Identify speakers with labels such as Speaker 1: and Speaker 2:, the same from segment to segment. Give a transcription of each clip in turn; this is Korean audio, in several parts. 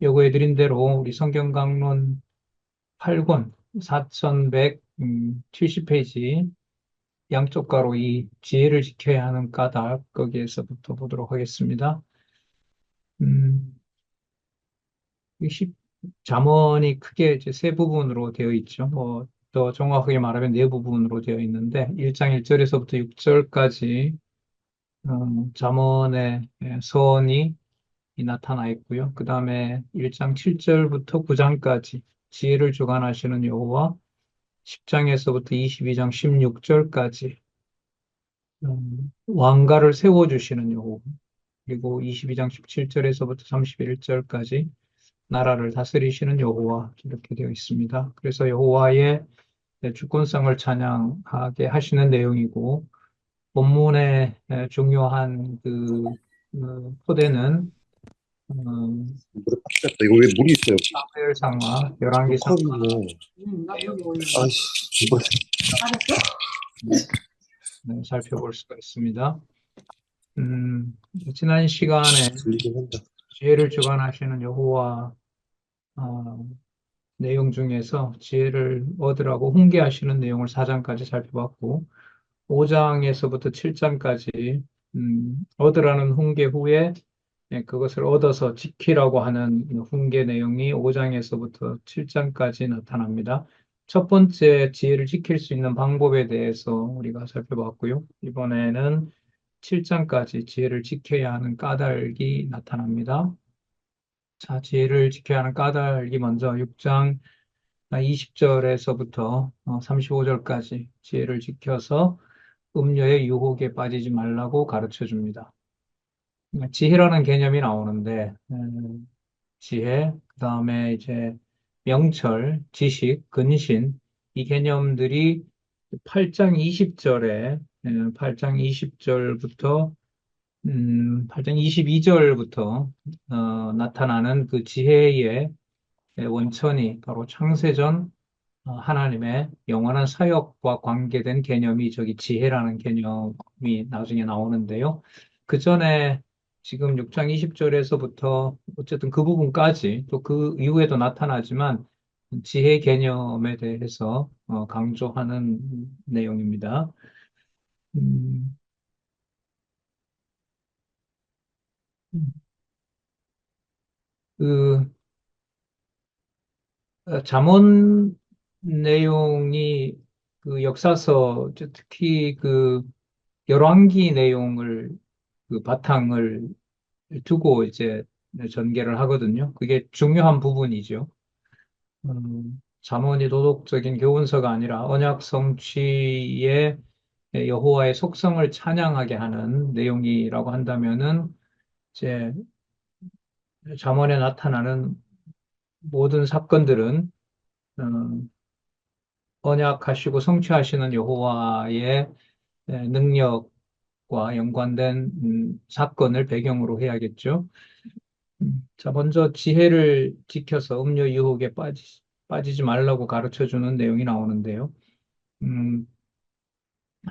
Speaker 1: 요구해드린 대로 우리 성경 강론 8권 4170페이지 양쪽 가로 이 지혜를 지켜야 하는 까닭 거기에서부터 보도록 하겠습니다. 음, 이 잠언이 크게 이제 세 부분으로 되어 있죠. 더 정확하게 말하면 네 부분으로 되어 있는데 1장 1절에서부터 6절까지 잠언의 서언이 나타나 있고요. 그 다음에 1장 7절부터 9장까지 지혜를 주관하시는 여호와, 10장에서부터 22장 16절까지 왕가를 세워주시는 여호와, 그리고 22장 17절에서부터 31절까지 나라를 다스리시는 여호와, 이렇게 되어 있습니다. 그래서 여호와의 주권성을 찬양하게 하시는 내용이고, 본문의 중요한 토대는
Speaker 2: 물에 빡겠다. 이거 왜 물이 있어요?
Speaker 1: 사무엘상과 열왕기상
Speaker 2: 녹화하는데. 아이씨, 이거
Speaker 1: 살펴볼 수가 있습니다. 지난 시간에
Speaker 2: 들리긴 한다.
Speaker 1: 지혜를 주관하시는 여호와 내용 중에서 지혜를 얻으라고 훈계하시는 내용을 4장까지 살펴봤고 5장에서부터 7장까지 얻으라는 훈계 후에 그것을 얻어서 지키라고 하는 훈계 내용이 5장에서부터 7장까지 나타납니다. 첫 번째 지혜를 지킬 수 있는 방법에 대해서 우리가 살펴봤고요. 이번에는 7장까지 지혜를 지켜야 하는 까닭이 나타납니다. 자, 지혜를 지켜야 하는 까닭이 먼저 6장 20절에서부터 35절까지 지혜를 지켜서 음료의 유혹에 빠지지 말라고 가르쳐 줍니다. 지혜라는 개념이 나오는데, 지혜, 그 다음에 이제 명철, 지식, 근신, 이 개념들이 8장 20절에, 8장 20절부터, 8장 22절부터, 나타나는 그 지혜의 원천이 바로 창세전 하나님의 영원한 사역과 관계된 개념이 저기 지혜라는 개념이 나중에 나오는데요. 그 전에 지금 6장 20절에서부터 어쨌든 그 부분까지 또 그 이후에도 나타나지만 지혜 개념에 대해서 강조하는 내용입니다. 음, 그 잠언 내용이 그 역사서 특히 그 열왕기 내용을 그 바탕을 두고 이제 전개를 하거든요. 그게 중요한 부분이죠. 잠언이 도덕적인 교훈서가 아니라 언약 성취의 여호와의 속성을 찬양하게 하는 내용이라고 한다면은 이제 잠언에 나타나는 모든 사건들은 언약하시고 성취하시는 여호와의 능력과 연관된 사건을 배경으로 해야겠죠. 자, 먼저 지혜를 지켜서 음료 유혹에 빠지지 말라고 가르쳐 주는 내용이 나오는데요. 음,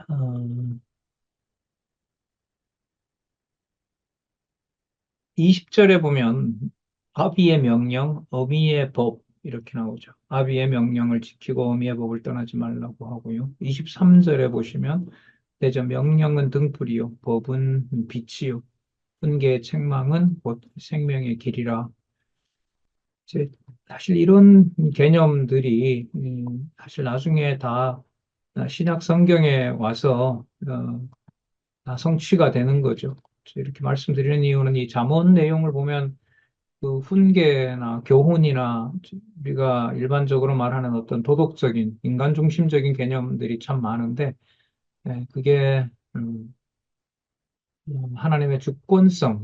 Speaker 1: 어, 20절에 보면 아비의 명령, 어미의 법 이렇게 나오죠. 아비의 명령을 지키고 어미의 법을 떠나지 말라고 하고요. 23절에 보시면 대저 명령은 등불이요, 법은 빛이요, 훈계의 책망은 곧 생명의 길이라. 이제 사실 이런 개념들이 사실 나중에 다 신약 성경에 와서 다 성취가 되는 거죠. 이렇게 말씀드리는 이유는 이 잠언 내용을 보면 그 훈계나 교훈이나 우리가 일반적으로 말하는 어떤 도덕적인 인간 중심적인 개념들이 참 많은데 그게 하나님의 주권성,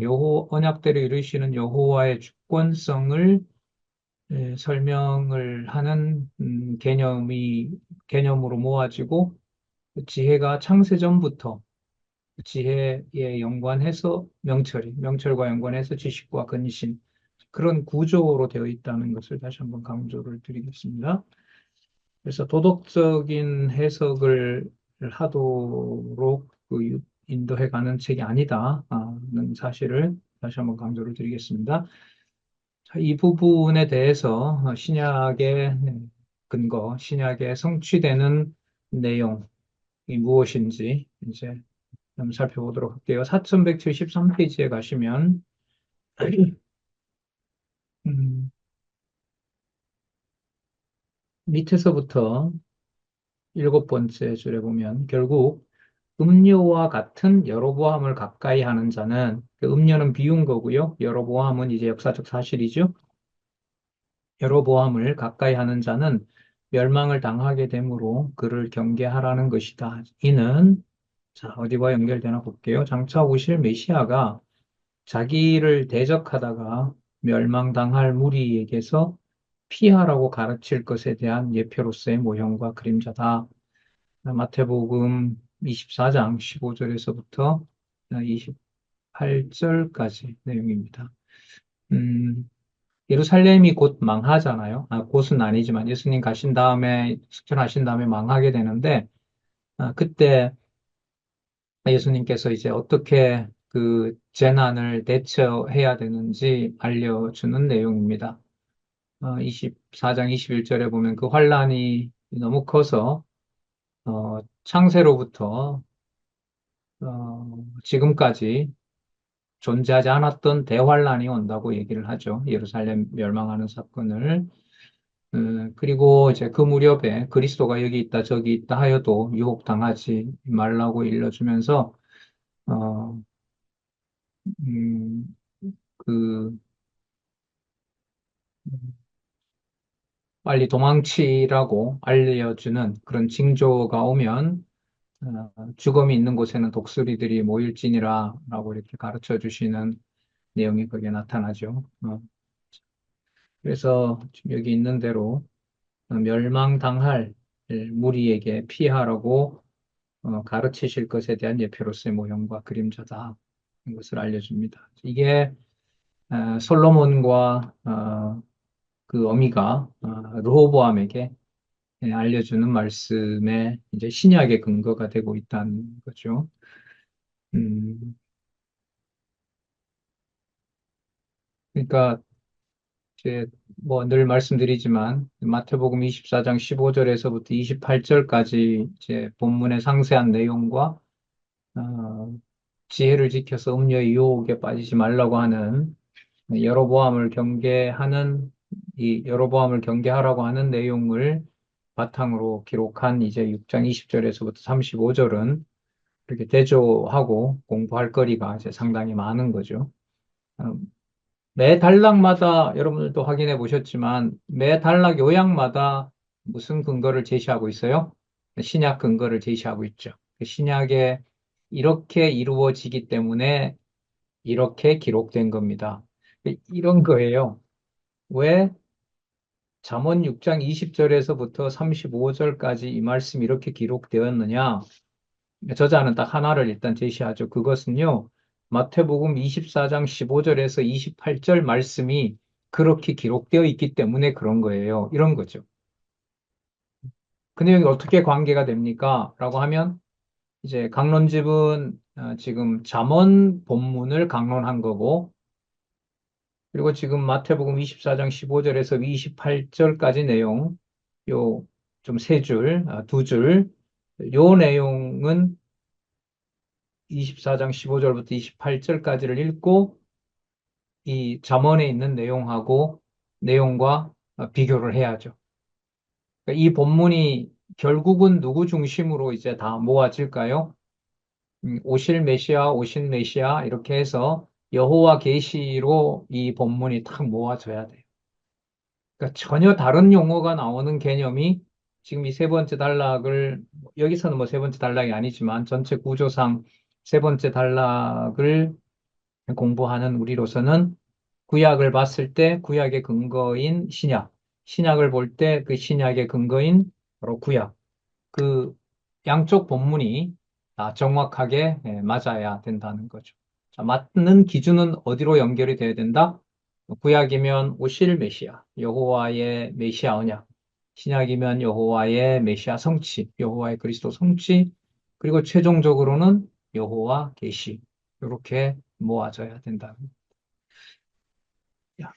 Speaker 1: 언약대로 이루시는 여호와의 주권성을 설명을 하는 개념으로 모아지고 그 지혜가 창세전부터 지혜에 연관해서 명철과 연관해서 지식과 근신 그런 구조로 되어 있다는 것을 다시 한번 강조를 드리겠습니다. 그래서 도덕적인 해석을 하도록 인도해 가는 책이 아니다는 사실을 다시 한번 강조를 드리겠습니다. 자, 이 부분에 대해서 신약의 근거, 신약에 성취되는 내용이 무엇인지 이제 한번 살펴보도록 할게요. 4173페이지에 가시면 음, 밑에서부터 일곱 번째 줄에 보면 결국 음료와 같은 여로보암을 가까이 하는 자는 그 음료는 비운 거고요. 여로보암은 이제 역사적 사실이죠. 여로보암을 가까이 하는 자는 멸망을 당하게 되므로 그를 경계하라는 것이다. 이는 자, 어디와 연결되나 볼게요. 장차 오실 메시아가 자기를 대적하다가 멸망당할 무리에게서 피하라고 가르칠 것에 대한 예표로서의 모형과 그림자다. 마태복음 24장 15절에서부터 28절까지 내용입니다. 음, 예루살렘이 곧 망하잖아요. 곧은 아니지만 예수님 가신 다음에, 승천하신 다음에 망하게 되는데, 그때 예수님께서 이제 어떻게 그 재난을 대처해야 되는지 알려주는 내용입니다. 24장 21절에 보면 그 환란이 너무 커서 창세로부터 지금까지 존재하지 않았던 대환란이 온다고 얘기를 하죠. 예루살렘 멸망하는 사건을. 그리고 이제 그 무렵에 그리스도가 여기 있다 저기 있다 하여도 유혹당하지 말라고 일러주면서 어, 음, 그 빨리 도망치라고 알려주는 그런 징조가 오면 죽음이 있는 곳에는 독수리들이 모일지니라 라고 이렇게 가르쳐 주시는 내용이 거기에 나타나죠. 그래서 지금 여기 있는 대로 멸망당할 무리에게 피하라고 가르치실 것에 대한 예표로서의 모형과 그림자다. 이것을 알려줍니다. 이게 솔로몬과 그 어미가 르호보암에게 알려주는 말씀에 이제 신약의 근거가 되고 있다는 거죠. 음, 그러니까 이제 뭐 늘 말씀드리지만 마태복음 24장 15절에서부터 28절까지 이제 본문의 상세한 내용과 어, 지혜를 지켜서 음료의 유혹에 빠지지 말라고 하는 여로보암을 경계하는 이 여로보암을 경계하라고 하는 내용을 바탕으로 기록한 이제 6장 20절에서부터 35절은 이렇게 대조하고 공부할 거리가 이제 상당히 많은 거죠. 어, 매 단락마다 여러분들도 확인해 보셨지만 매 단락 요약마다 무슨 근거를 제시하고 있어요? 신약 근거를 제시하고 있죠. 그 신약에 이렇게 이루어지기 때문에 이렇게 기록된 겁니다. 이런 거예요. 왜 잠언 6장 20절에서부터 35절까지 이 말씀이 이렇게 기록되었느냐? 저자는 딱 하나를 일단 제시하죠. 그것은요, 마태복음 24장 15절에서 28절 말씀이 그렇게 기록되어 있기 때문에 그런 거예요. 이런 거죠. 근데 여기 어떻게 관계가 됩니까? 라고 하면, 이제 강론집은 지금 잠언 본문을 강론한 거고, 그리고 지금 마태복음 24장 15절에서 28절까지 내용, 요 좀 세 줄, 두 줄, 요 내용은 24장 15절부터 28절까지를 읽고 이 잠언에 있는 내용과 비교를 해야죠. 그러니까 이 본문이 결국은 누구 중심으로 이제 다 모아질까요? 오실 메시아 이렇게 해서 여호와 계시로 이 본문이 탁 모아져야 돼요. 그러니까 전혀 다른 용어가 나오는 개념이 지금 이 세 번째 단락을 여기서는 뭐 세 번째 단락이 아니지만 전체 구조상 세 번째 단락을 공부하는 우리로서는 구약을 봤을 때 구약의 근거인 신약, 신약을 볼 때 그 신약의 근거인 바로 구약, 그 양쪽 본문이 다 정확하게 맞아야 된다는 거죠. 자, 맞는 기준은 어디로 연결이 돼야 된다? 구약이면 오실 메시아, 여호와의 메시아 언약, 신약이면 여호와의 메시아 성취, 여호와의 그리스도 성취, 그리고 최종적으로는 여호와 계시, 이렇게 모아져야 된다.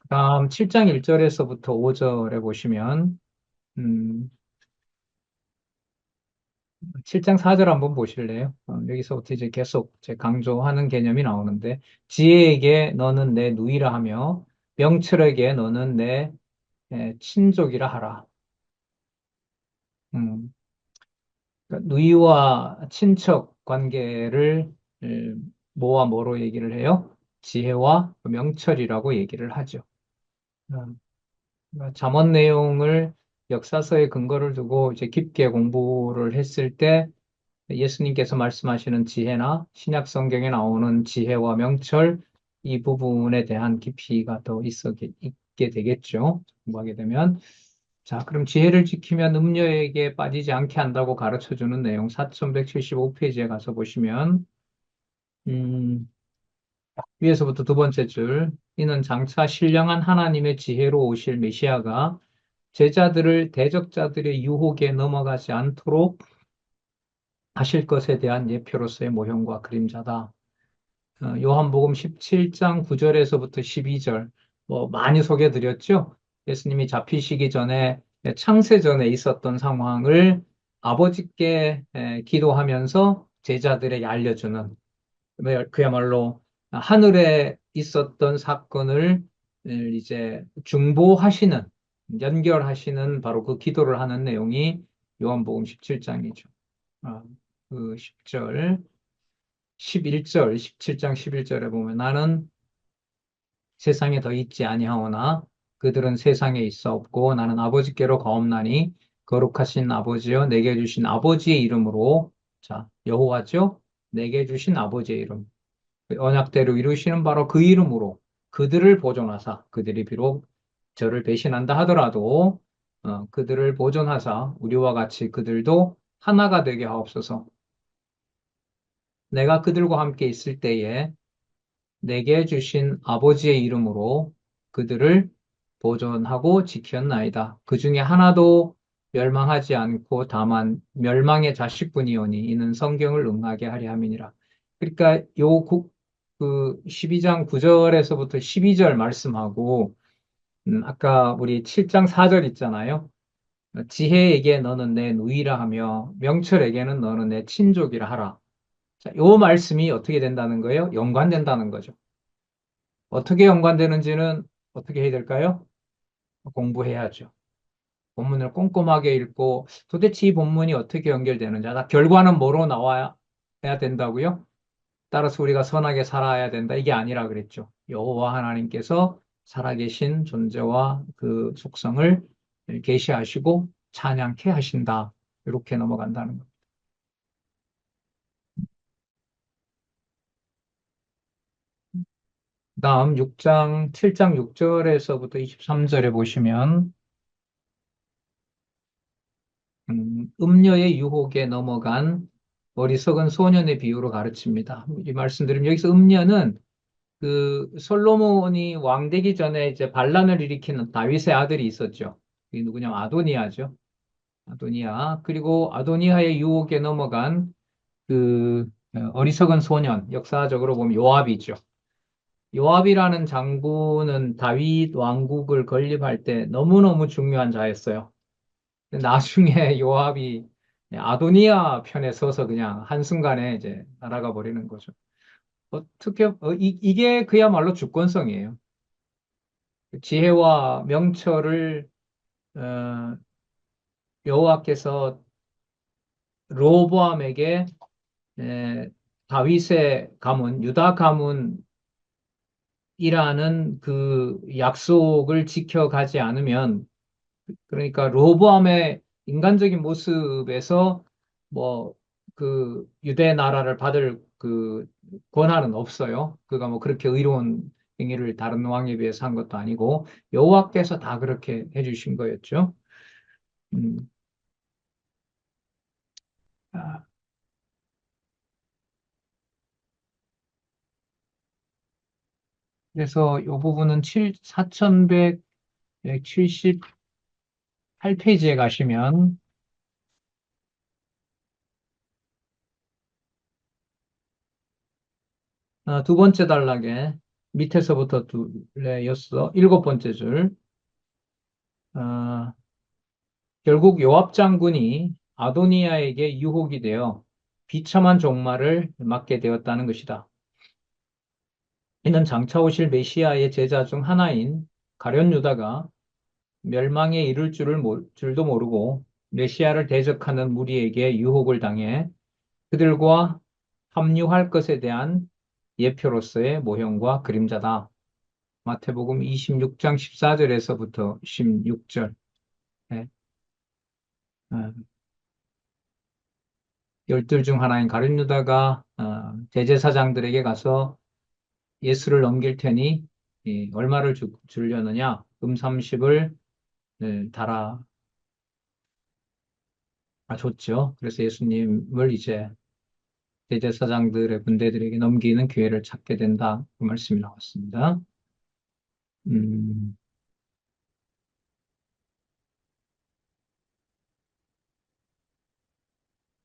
Speaker 1: 다음 7장 1절에서부터 5절에 보시면, 음, 7장 4절 한번 보실래요? 여기서부터 이제 계속 제 강조하는 개념이 나오는데, 지혜에게 너는 내 누이라 하며, 명철에게 너는 내 친족이라 하라. 음, 그러니까 누이와 친척 관계를 뭐와 뭐로 얘기를 해요? 지혜와 명철이라고 얘기를 하죠. 음, 그러니까 잠언 내용을 역사서에 근거를 두고 이제 깊게 공부를 했을 때 예수님께서 말씀하시는 지혜나 신약 성경에 나오는 지혜와 명철 이 부분에 대한 깊이가 더 있게 되겠죠. 공부하게 되면. 자, 그럼 지혜를 지키면 음녀에게 빠지지 않게 한다고 가르쳐 주는 내용 4175페이지에 가서 보시면 음, 위에서부터 두 번째 줄 이는 장차 신령한 하나님의 지혜로 오실 메시아가 제자들을 대적자들의 유혹에 넘어가지 않도록 하실 것에 대한 예표로서의 모형과 그림자다. 요한복음 17장 9절에서부터 12절, 뭐 많이 소개드렸죠? 예수님이 잡히시기 전에, 창세 전에 있었던 상황을 아버지께 기도하면서 제자들에게 알려주는, 그야말로 하늘에 있었던 사건을 이제 중보하시는, 연결하시는 바로 그 기도를 하는 내용이 요한복음 17장이죠. 그 10절, 11절, 17장 11절에 보면 나는 세상에 더 있지 아니하오나 그들은 세상에 있어 없고 나는 아버지께로 가옵나니 거룩하신 아버지여 내게 주신 아버지의 이름으로 자, 여호와죠? 내게 주신 아버지의 이름. 그 언약대로 이루시는 바로 그 이름으로 그들을 보존하사 그들이 비록 저를 배신한다 하더라도 그들을 보존하사 우리와 같이 그들도 하나가 되게 하옵소서. 내가 그들과 함께 있을 때에 내게 주신 아버지의 이름으로 그들을 보존하고 지켰나이다. 그 중에 하나도 멸망하지 않고 다만 멸망의 자식뿐이오니 이는 성경을 응하게 하려 함이니라. 그러니까 그 12장 9절에서부터 12절 말씀하고 아까 우리 7장 4절 있잖아요. 지혜에게 너는 내 누이라 하며 명철에게는 너는 내 친족이라 하라. 자, 요 말씀이 어떻게 된다는 거예요? 연관된다는 거죠. 어떻게 연관되는지는 어떻게 해야 될까요? 공부해야죠. 본문을 꼼꼼하게 읽고 도대체 이 본문이 어떻게 연결되는지, 결과는 뭐로 나와야 된다고요? 따라서 우리가 선하게 살아야 된다. 이게 아니라 그랬죠. 여호와 하나님께서 살아계신 존재와 그 속성을 계시하시고 찬양케 하신다. 이렇게 넘어간다는 것. 다음 6장, 7장 6절에서부터 23절에 보시면 음녀의 유혹에 넘어간 어리석은 소년의 비유로 가르칩니다. 이 말씀드리면 여기서 음녀는 그 솔로몬이 왕 되기 전에 이제 반란을 일으키는 다윗의 아들이 있었죠. 이 누구냐? 아도니아죠. 아도니아. 그리고 아도니아의 유혹에 넘어간 그 어리석은 소년, 역사적으로 보면 요압이죠. 요압이라는 장군은 다윗 왕국을 건립할 때 너무너무 중요한 자였어요. 나중에 요압이 아도니아 편에 서서 그냥 한순간에 이제 날아가 버리는 거죠. 어떻게, 이게 그야말로 주권성이에요. 지혜와 명철을, 어, 여호와께서 로보암에게, 에, 다윗의 가문, 유다 가문이라는 그 약속을 지켜가지 않으면 그러니까 로보암의 인간적인 모습에서 뭐 그 유대 나라를 받을 그 권한은 없어요. 그가 뭐 그렇게 의로운 행위를 다른 왕에 비해서 한 것도 아니고 여호와께서 다 그렇게 해주신 거였죠. 음, 아, 그래서 이 부분은 4178페이지에 가시면 두 번째 단락에 밑에서부터 둘레였어. 일곱 번째 줄. 아, 결국 요압 장군이 아도니아에게 유혹이 되어 비참한 종말을 맞게 되었다는 것이다. 이는 장차 오실 메시아의 제자 중 하나인 가룟 유다가 멸망에 이를 줄도 모르고 메시아를 대적하는 무리에게 유혹을 당해 그들과 합류할 것에 대한 예표로서의 모형과 그림자다. 마태복음 26장 14절에서부터 16절. 네. 열둘 중 하나인 가룟 유다가 대제사장들에게 가서 예수를 넘길 테니 얼마를 주려느냐? 금 30을 달아 줬죠. 그래서 예수님을 이제 대제사장들의 군대들에게 넘기는 기회를 찾게 된다. 그 말씀이 나왔습니다. 음,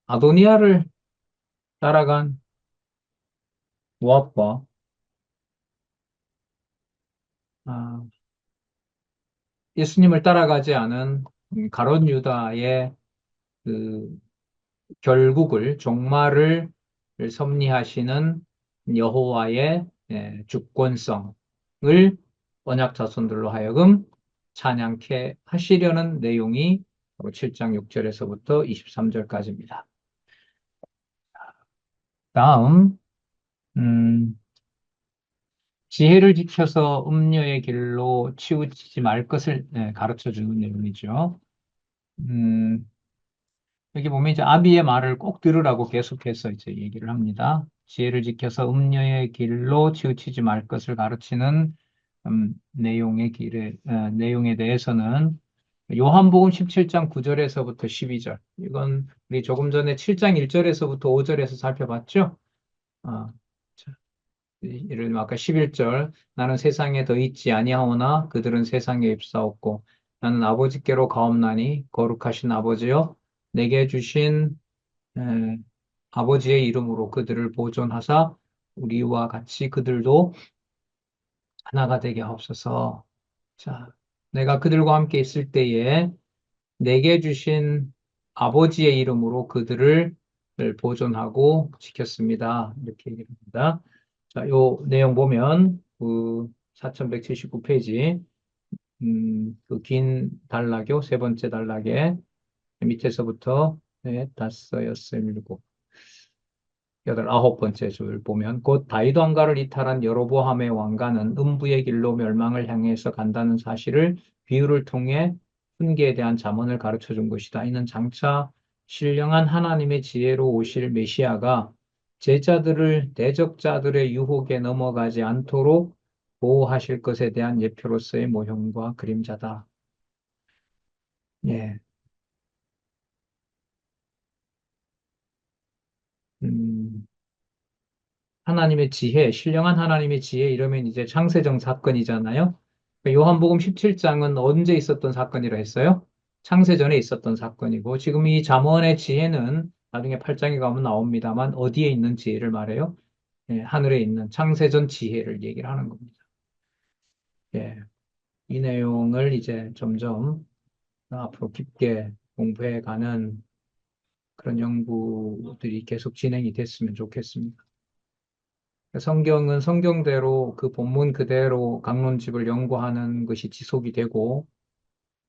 Speaker 1: 아도니아를 따라간 모압과 아, 예수님을 따라가지 않은 가롯 유다의 그 결국을 종말을 섭리하시는 여호와의 주권성을 언약 자손들로 하여금 찬양케 하시려는 내용이 바로 7장 6절에서부터 23절까지입니다. 다음 지혜를 지켜서 음녀의 길로 치우치지 말 것을 가르쳐 주는 내용이죠. 음, 여기 보면 이제 아비의 말을 꼭 들으라고 계속해서 이제 얘기를 합니다. 지혜를 지켜서 음녀의 길로 치우치지 말 것을 가르치는 내용에 대해서는 요한복음 17장 9절에서부터 12절. 이건 우리 조금 전에 7장 1절에서부터 5절에서 살펴봤죠? 아, 자, 예를 들면 아까 11절. 나는 세상에 더 있지 아니하오나 그들은 세상에 입사없고 나는 아버지께로 가옵나니 거룩하신 아버지여 내게 주신 에, 아버지의 이름으로 그들을 보존하사 우리와 같이 그들도 하나가 되게 하옵소서. 자, 내가 그들과 함께 있을 때에 내게 주신 아버지의 이름으로 그들을 보존하고 지켰습니다. 이렇게 얘기합니다. 자, 요 내용 보면 그 4179페이지 그 긴 단락요 세 번째 단락에 밑에서부터 네, 다섯, 여섯, 일곱, 여덟, 아홉 번째 줄 보면 곧 다윗 왕가를 이탈한 여로보암의 왕가는 음부의 길로 멸망을 향해서 간다는 사실을 비유를 통해 훈계에 대한 잠언을 가르쳐 준 것이다. 이는 장차 신령한 하나님의 지혜로 오실 메시아가 제자들을 대적자들의 유혹에 넘어가지 않도록 보호하실 것에 대한 예표로서의 모형과 그림자다. 예. 음, 하나님의 지혜, 신령한 하나님의 지혜 이러면 이제 창세정 사건이잖아요. 요한복음 17장은 언제 있었던 사건이라 했어요? 창세전에 있었던 사건이고 지금 이 잠언의 지혜는 나중에 8장에 가면 나옵니다만 어디에 있는 지혜를 말해요? 예, 하늘에 있는 창세전 지혜를 얘기를 하는 겁니다. 예, 이 내용을 이제 점점 앞으로 깊게 공부해가는 그런 연구들이 계속 진행이 됐으면 좋겠습니다. 성경은 성경대로 그 본문 그대로 강론집을 연구하는 것이 지속이 되고,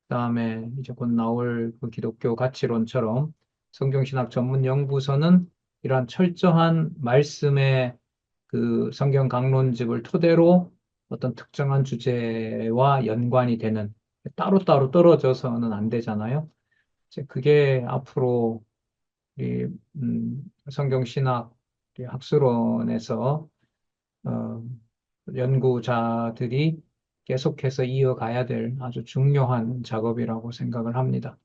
Speaker 1: 그다음에 이제 곧 나올 그 기독교 가치론처럼 성경신학 전문 연구서는 이러한 철저한 말씀의 그 성경 강론집을 토대로 어떤 특정한 주제와 연관이 되는 따로따로 떨어져서는 안 되잖아요. 이제 그게 앞으로 이 성경신학 학술원에서 어, 연구자들이 계속해서 이어가야 될 아주 중요한 작업이라고 생각을 합니다.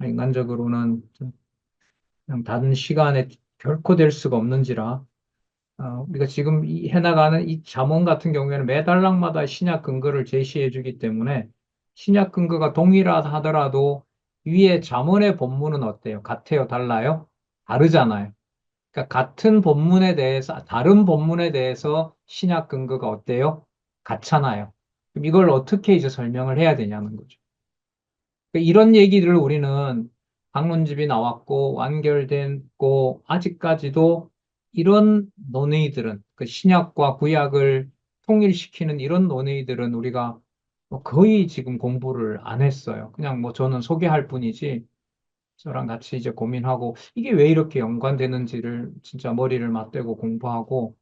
Speaker 1: 인간적으로는 그냥 다른 시간에 결코 될 수가 없는지라 우리가 지금 해나가는 이 잠언 같은 경우에는 매 단락마다 신약 근거를 제시해 주기 때문에 신약 근거가 동일하더라도 위에 잠언의 본문은 어때요? 같아요? 달라요? 다르잖아요. 그러니까 같은 본문에 대해서, 다른 본문에 대해서 신약 근거가 어때요? 같잖아요. 그럼 이걸 어떻게 이제 설명을 해야 되냐는 거죠. 그러니까 이런 얘기를 우리는 강론집이 나왔고 완결됐고 아직까지도 이런 논의들은 그 신약과 구약을 통일시키는 이런 논의들은 우리가 뭐 거의 지금 공부를 안 했어요. 그냥 뭐 저는 소개할 뿐이지 저랑 같이 이제 고민하고 이게 왜 이렇게 연관되는지를 진짜 머리를 맞대고 공부하고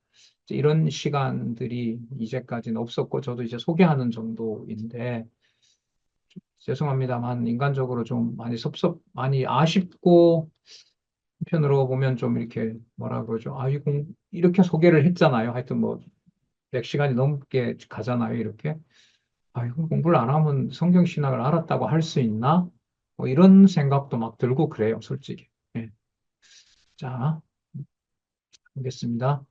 Speaker 1: 이제 이런 시간들이 이제까지는 없었고 저도 이제 소개하는 정도인데 죄송합니다만 인간적으로 좀 많이 많이 아쉽고 한편으로 보면 좀 이렇게 뭐라 그러죠? 아, 이렇게 소개를 했잖아요. 하여튼 뭐 100시간이 넘게 가잖아요. 이렇게. 아, 이거 공부를 안 하면 성경 신학을 알았다고 할 수 있나? 뭐 이런 생각도 막 들고 그래요, 솔직히. 예. 자, 보겠습니다.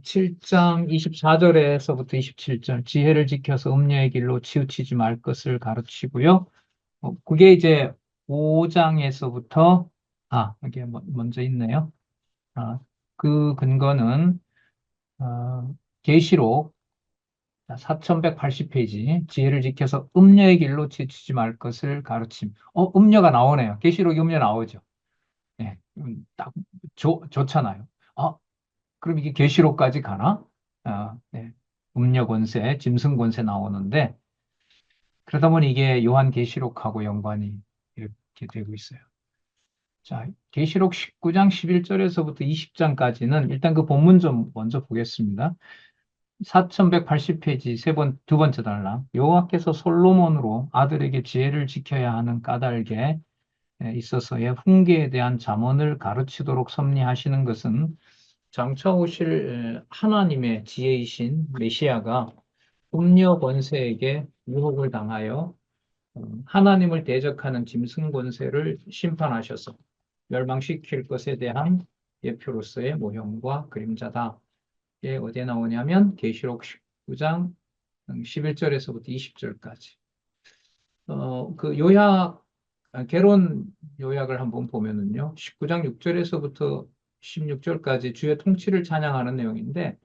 Speaker 1: 7장 24절에서부터 27절, 지혜를 지켜서 음녀의 길로 치우치지 말 것을 가르치고요. 그게 이제 5장에서부터, 이게 먼저 있네요. 아, 그 근거는, 계시록 4180페이지, 지혜를 지켜서 음녀의 길로 치우치지 말 것을 가르침. 음녀가 나오네요. 계시록에 음녀 나오죠. 네, 딱 좋잖아요. 그럼 이게 계시록까지 가나? 네. 음녀 권세, 짐승 권세 나오는데, 그러다 보니 이게 요한 계시록하고 연관이 이렇게 되고 있어요. 자, 계시록 19장 11절에서부터 20장까지는 일단 그 본문 좀 먼저 보겠습니다. 4180페이지 두 번째 단락. 여호와께서 솔로몬으로 아들에게 지혜를 지켜야 하는 까닭에 있어서의 훈계에 대한 잠언을 가르치도록 섭리하시는 것은 장차 오실 하나님의 지혜이신 메시아가 음녀 권세에게 유혹을 당하여 하나님을 대적하는 짐승 권세를 심판하셔서 멸망시킬 것에 대한 예표로서의 모형과 그림자다. 이게 어디에 나오냐면 계시록 19장 11절에서부터 20절까지. 그 개론 요약을 한번 보면은요. 19장 6절에서부터 16절까지 주의 통치를 찬양하는 내용인데,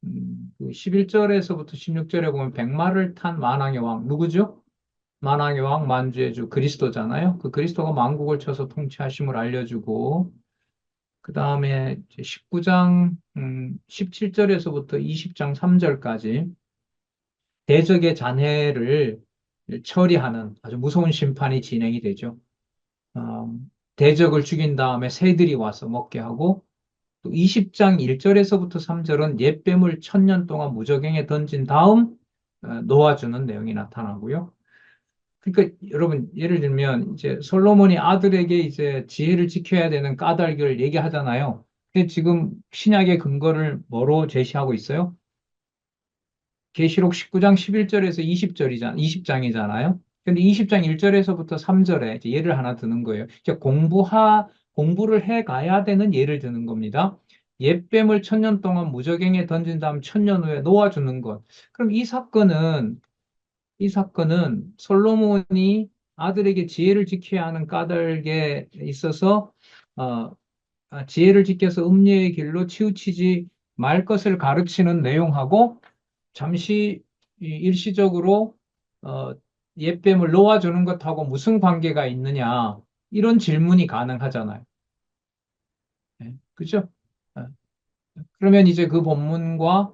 Speaker 1: 그 11절에서부터 16절에 보면 백마를 탄 만왕의 왕, 누구죠? 만왕의 왕 만주의 주 그리스도잖아요. 그 그리스도가 만국을 쳐서 통치하심을 알려주고 그 다음에 19장 17절에서부터 20장 3절까지 대적의 잔해를 처리하는 아주 무서운 심판이 진행이 되죠. 어, 대적을 죽인 다음에 새들이 와서 먹게 하고 또 20장 1절에서부터 3절은 옛뱀을 1000년 동안 무저갱에 던진 다음 놓아주는 내용이 나타나고요. 그러니까 여러분 예를 들면 이제 솔로몬이 아들에게 이제 지혜를 지켜야 되는 까닭을 얘기하잖아요. 근데 지금 신약의 근거를 뭐로 제시하고 있어요? 계시록 19장 11절에서 20장이잖아요. 근데 20장 1절에서부터 3절에 이제 예를 하나 드는 거예요. 이제 공부를 해 가야 되는 예를 드는 겁니다. 옛뱀을 1000년 동안 무저갱에 던진 다음 1000년 후에 놓아주는 것. 그럼 이 사건은 솔로몬이 아들에게 지혜를 지켜야 하는 까닭에 있어서 어, 지혜를 지켜서 음녀의 길로 치우치지 말 것을 가르치는 내용하고 잠시 일시적으로 어, 옛뱀을 놓아주는 것하고 무슨 관계가 있느냐 이런 질문이 가능하잖아요. 네, 그죠? 어, 그러면 이제 그 본문과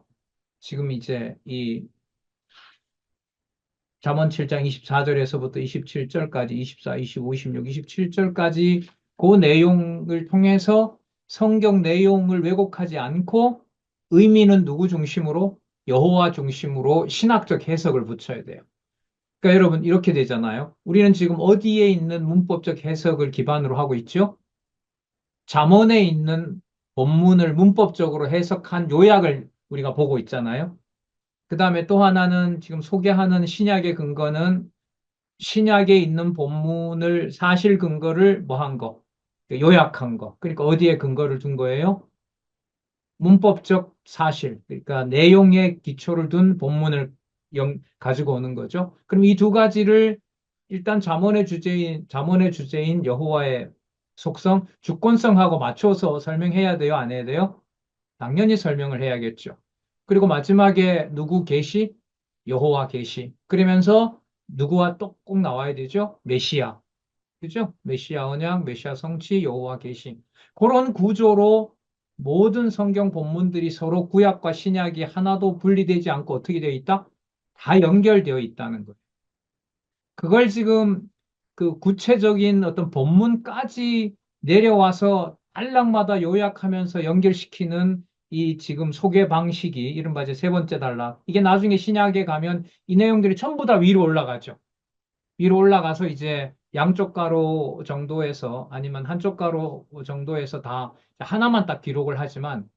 Speaker 1: 지금 이제 이 잠언 7장 24절에서부터 27절까지 24, 25, 26, 27절까지 그 내용을 통해서 성경 내용을 왜곡하지 않고 의미는 누구 중심으로? 여호와 중심으로 신학적 해석을 붙여야 돼요. 그러니까 여러분 이렇게 되잖아요. 우리는 지금 어디에 있는 문법적 해석을 기반으로 하고 있죠? 잠언에 있는 본문을 문법적으로 해석한 요약을 우리가 보고 있잖아요. 그 다음에 또 하나는 지금 소개하는 신약의 근거는 신약에 있는 본문을 사실 근거를 뭐 한 거, 요약한 거. 그러니까 어디에 근거를 둔 거예요? 문법적 사실, 그러니까 내용에 기초를 둔 본문을 가지고 오는 거죠. 그럼 이 두 가지를 일단 잠언의 주제인 여호와의 속성, 주권성하고 맞춰서 설명해야 돼요? 안 해야 돼요? 당연히 설명을 해야겠죠. 그리고 마지막에 누구 계시? 여호와 계시. 그러면서 누구와 또 꼭 나와야 되죠? 메시아. 그죠? 메시아 언약, 메시아 성취, 여호와 계시. 그런 구조로 모든 성경 본문들이 서로 구약과 신약이 하나도 분리되지 않고 어떻게 되어 있다? 다 연결되어 있다는 거예요. 그걸 지금 그 구체적인 어떤 본문까지 내려와서 단락마다 요약하면서 연결시키는 이 지금 소개 방식이 이른바 이제 세 번째 단락. 이게 나중에 신약에 가면 이 내용들이 전부 다 위로 올라가죠. 위로 올라가서 이제 양쪽 가로 정도에서 아니면 한쪽 가로 정도에서 다 하나만 딱 기록을 하지만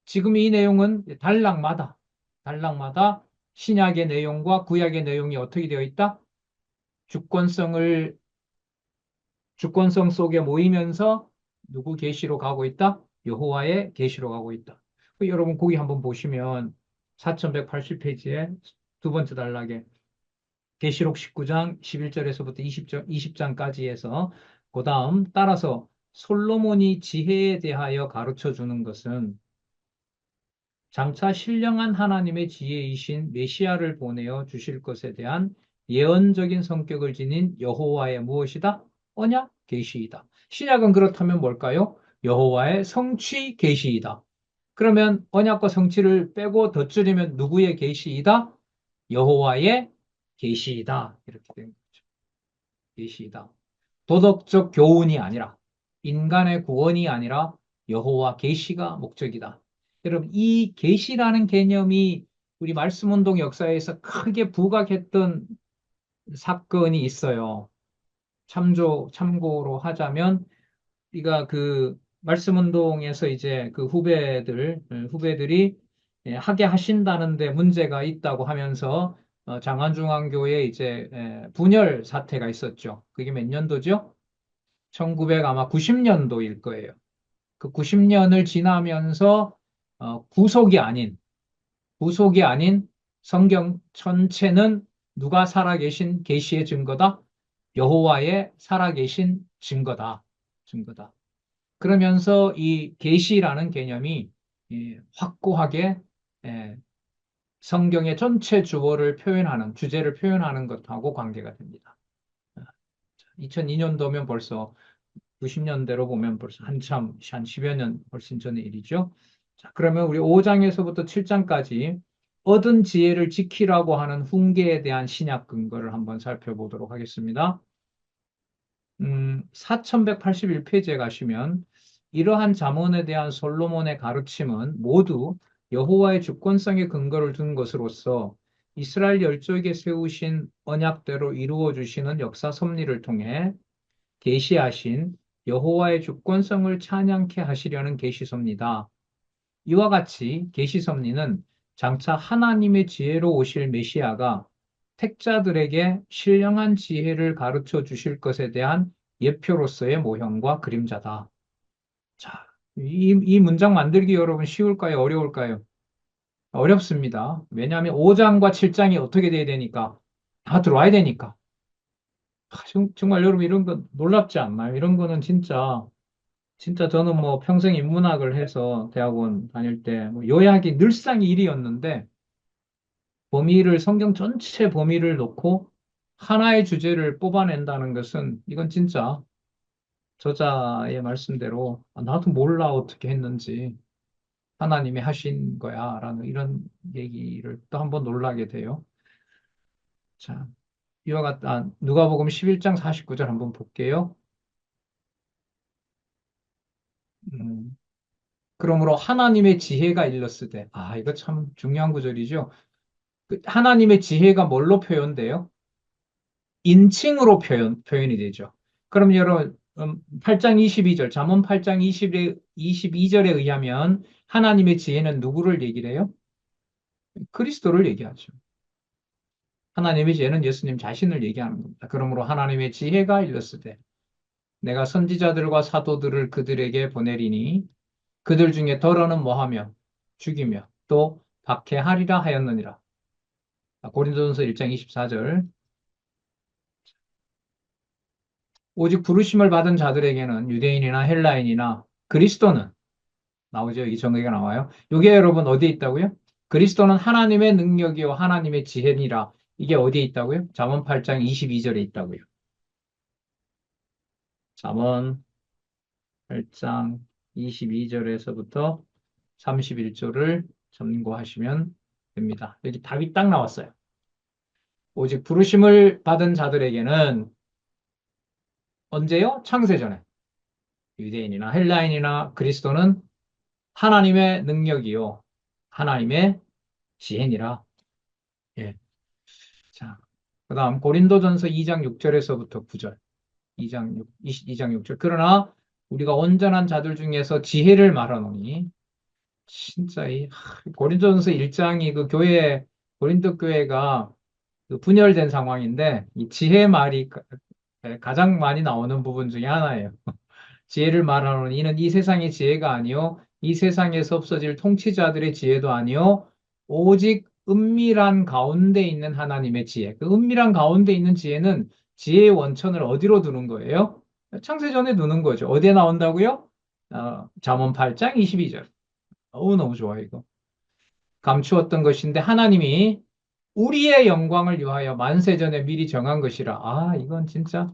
Speaker 1: 지금 이 내용은 단락마다 신약의 내용과 구약의 내용이 어떻게 되어 있다? 주권성을 주권성 속에 모이면서 누구 계시로 가고 있다? 여호와의 계시로 가고 있다. 여러분 거기 한번 보시면 4180페이지에 두 번째 단락에 계시록 19장 11절에서부터 20장까지 해서 그 다음 따라서 솔로몬이 지혜에 대하여 가르쳐 주는 것은 장차 신령한 하나님의 지혜이신 메시아를 보내어 주실 것에 대한 예언적인 성격을 지닌 여호와의 무엇이다? 언약 계시이다. 신약은 그렇다면 뭘까요? 여호와의 성취 계시이다. 그러면 언약과 성취를 빼고 덧줄이면 누구의 계시이다? 여호와의 계시이다. 이렇게 된 거죠. 계시이다. 도덕적 교훈이 아니라 인간의 구원이 아니라 여호와 계시가 목적이다. 여러분 이 계시라는 개념이 우리 말씀운동 역사에서 크게 부각했던 사건이 있어요. 참고로 하자면 우리가 그 말씀운동에서 이제 그 후배들이 하게 하신다는데 문제가 있다고 하면서 장안중앙교회 이제 분열 사태가 있었죠. 그게 몇 년도죠? 1900 아마 90년도일 거예요. 그 90년을 지나면서 구속이 아닌 성경 전체는 누가 살아계신 계시의 증거다? 여호와의 살아계신 증거다. 그러면서 이 계시라는 개념이 확고하게 예, 성경의 전체 주제를 표현하는 것하고 관계가 됩니다. 2002년도면 벌써 90년대로 보면 벌써 한참, 한 10여 년 훨씬 전의 일이죠. 자, 그러면 우리 5장에서부터 7장까지 얻은 지혜를 지키라고 하는 훈계에 대한 신약 근거를 한번 살펴보도록 하겠습니다. 4181페이지에 가시면 이러한 잠언에 대한 솔로몬의 가르침은 모두 여호와의 주권성의 근거를 둔 것으로서 이스라엘 열조에게 세우신 언약대로 이루어 주시는 역사 섭리를 통해 계시하신 여호와의 주권성을 찬양케 하시려는 계시섭니다. 이와 같이 계시섭리는 장차 하나님의 지혜로 오실 메시아가 택자들에게 신령한 지혜를 가르쳐 주실 것에 대한 예표로서의 모형과 그림자다. 자, 이 문장 만들기 여러분 쉬울까요? 어려울까요? 어렵습니다. 왜냐하면 5장과 7장이 어떻게 돼야 되니까? 다 들어와야 되니까. 정말 여러분 이런 거 놀랍지 않나요? 이런 거는 진짜 저는 뭐 평생 인문학을 해서 대학원 다닐 때뭐 요약이 늘상 일이었는데 성경 전체 범위를 놓고 하나의 주제를 뽑아낸다는 것은 이건 진짜 저자의 말씀대로 나도 몰라 어떻게 했는지 하나님이 하신 거야 라는 이런 얘기를 또 한번 놀라게 돼요. 자, 누가복음 11장 49절 한번 볼게요. 음, 그러므로 하나님의 지혜가 일렀으되 이거 참 중요한 구절이죠. 하나님의 지혜가 뭘로 표현돼요? 인칭으로 표현이 되죠. 그럼 여러분, 8장 22절, 잠언 8장 22절에 의하면 하나님의 지혜는 누구를 얘기를 해요? 그리스도를 얘기하죠. 하나님의 지혜는 예수님 자신을 얘기하는 겁니다. 그러므로 하나님의 지혜가 일렀으되 내가 선지자들과 사도들을 그들에게 보내리니 그들 중에 더러는 뭐하며 죽이며 또 박해하리라 하였느니라. 고린도전서 1장 24절. 오직 부르심을 받은 자들에게는 유대인이나 헬라인이나 그리스도는 나오죠. 여기 정의가 나와요. 이게 여러분 어디에 있다고요? 그리스도는 하나님의 능력이요 하나님의 지혜니라. 이게 어디에 있다고요? 잠언 8장 22절에 있다고요. 잠언 8장 22절에서부터 31절을 참고하시면 됩니다. 여기 답이 딱 나왔어요. 오직 부르심을 받은 자들에게는 언제요? 창세전에. 유대인이나 헬라인이나 그리스도는 하나님의 능력이요. 하나님의 지혜니라. 예. 자, 그 다음 고린도전서 2장 6절에서부터 9절. 2장 6절. 그러나 우리가 온전한 자들 중에서 지혜를 말하노니 진짜 고린도전서 1장이 그 교회 고린도 교회가 그 분열된 상황인데 이 지혜 말이 가장 많이 나오는 부분 중에 하나예요. 지혜를 말하노니 이는 이 세상의 지혜가 아니요 이 세상에서 없어질 통치자들의 지혜도 아니요 오직 은밀한 가운데 있는 하나님의 지혜. 그 은밀한 가운데 있는 지혜는 지혜의 원천을 어디로 두는 거예요? 창세전에 두는 거죠. 어디에 나온다고요? 잠언 8장 22절. 너무 좋아요, 이거. 감추었던 것인데 하나님이 우리의 영광을 위하여 만세전에 미리 정한 것이라. 아, 이건 진짜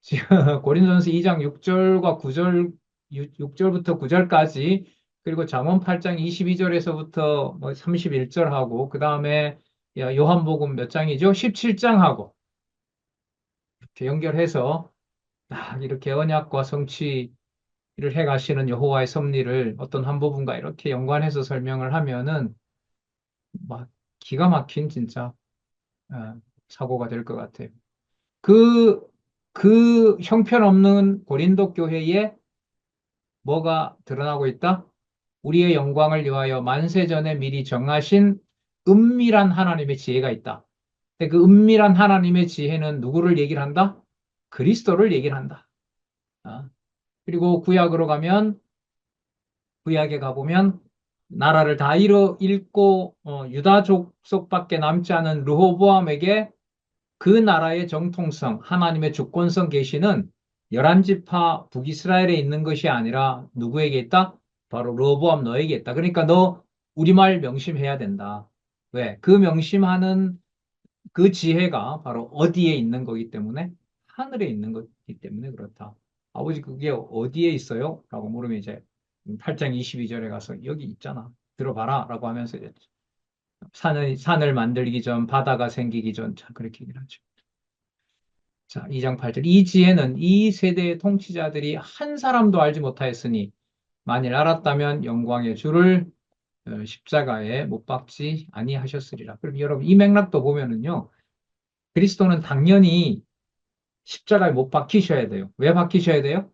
Speaker 1: 지금 고린도전서 2장 6절과 9절, 6절부터 9절까지 그리고 잠언 8장 22절에서부터 뭐 31절하고 그 다음에 요한복음 몇 장이죠? 17장하고 이렇게 연결해서 딱 이렇게 언약과 성취를 해 가시는 여호와의 섭리를 어떤 한 부분과 이렇게 연관해서 설명을 하면은 막 기가 막힌 진짜 사고가 될 것 같아요. 그, 그 형편없는 고린도 교회에 뭐가 드러나고 있다? 우리의 영광을 위하여 만세전에 미리 정하신 은밀한 하나님의 지혜가 있다. 근데 그 은밀한 하나님의 지혜는 누구를 얘기를 한다? 그리스도를 얘기를 한다. 아, 그리고 구약에 가보면 나라를 다 잃고 유다 족속밖에 남지 않은 르호보암에게 그 나라의 정통성, 하나님의 주권성 계시는 열한 지파 북이스라엘에 있는 것이 아니라 누구에게 있다? 바로 르호보암 너에게 있다. 그러니까 너 우리말 명심해야 된다. 왜? 그 명심하는 그 지혜가 바로 어디에 있는 거기 때문에 하늘에 있는 거기 때문에 그렇다. 아버지 그게 어디에 있어요? 라고 물으면 이제 8장 22절에 가서 여기 있잖아. 들어봐라. 라고 하면서 이제 산을 만들기 전, 바다가 생기기 전, 자, 그렇게 얘기를 하죠. 자, 2장 8절. 이 지혜는 이 세대의 통치자들이 한 사람도 알지 못하였으니 만일 알았다면 영광의 주를 십자가에 못 박지 아니하셨으리라. 그럼 여러분 이 맥락도 보면은요. 그리스도는 당연히 십자가에 못 박히셔야 돼요. 왜 박히셔야 돼요?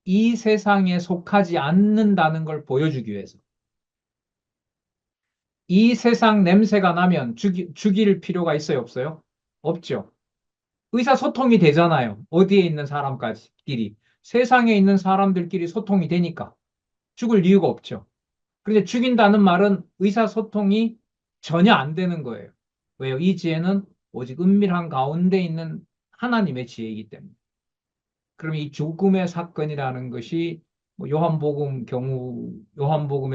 Speaker 1: 이 세상에 속하지 않는다는 걸 보여주기 위해서. 이 세상 냄새가 나면 죽일 필요가 있어요, 없어요? 없죠. 의사소통이 되잖아요. 어디에 있는 사람까지끼리. 세상에 있는 사람들끼리 소통이 되니까 죽을 이유가 없죠. 그런데 죽인다는 말은 의사소통이 전혀 안 되는 거예요. 왜요? 이 지혜는 오직 은밀한 가운데 있는 하나님의 지혜이기 때문에. 그럼 이 죽음의 사건이라는 것이 뭐 요한복음의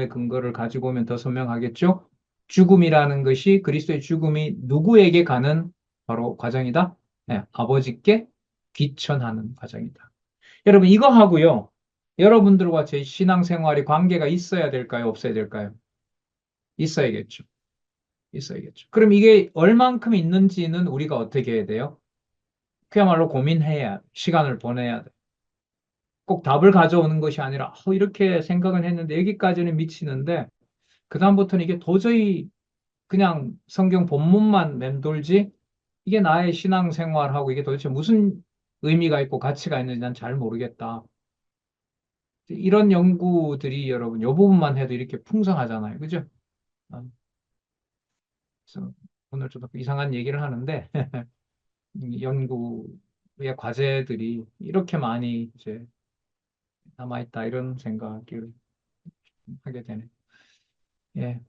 Speaker 1: 근거를 가지고 오면 더 선명하겠죠? 죽음이라는 것이 그리스도의 죽음이 누구에게 가는 바로 과정이다? 네, 아버지께 귀천하는 과정이다. 여러분 이거 하고요. 여러분들과 제 신앙생활이 관계가 있어야 될까요? 없어야 될까요? 있어야겠죠. 있어야겠죠. 그럼 이게 얼만큼 있는지는 우리가 어떻게 해야 돼요? 그야말로 고민해야, 시간을 보내야 돼. 꼭 답을 가져오는 것이 아니라 이렇게 생각은 했는데 여기까지는 미치는데 그다음부터는 이게 도저히 그냥 성경 본문만 맴돌지 이게 나의 신앙생활하고 이게 도대체 무슨 의미가 있고 가치가 있는지 난 잘 모르겠다. 이런 연구들이 여러분 이 부분만 해도 이렇게 풍성하잖아요. 그죠? 아, 그래서 오늘 좀 이상한 얘기를 하는데 이 연구의 과제들이 이렇게 많이 이제 남아있다 이런 생각을 하게 되네. 예.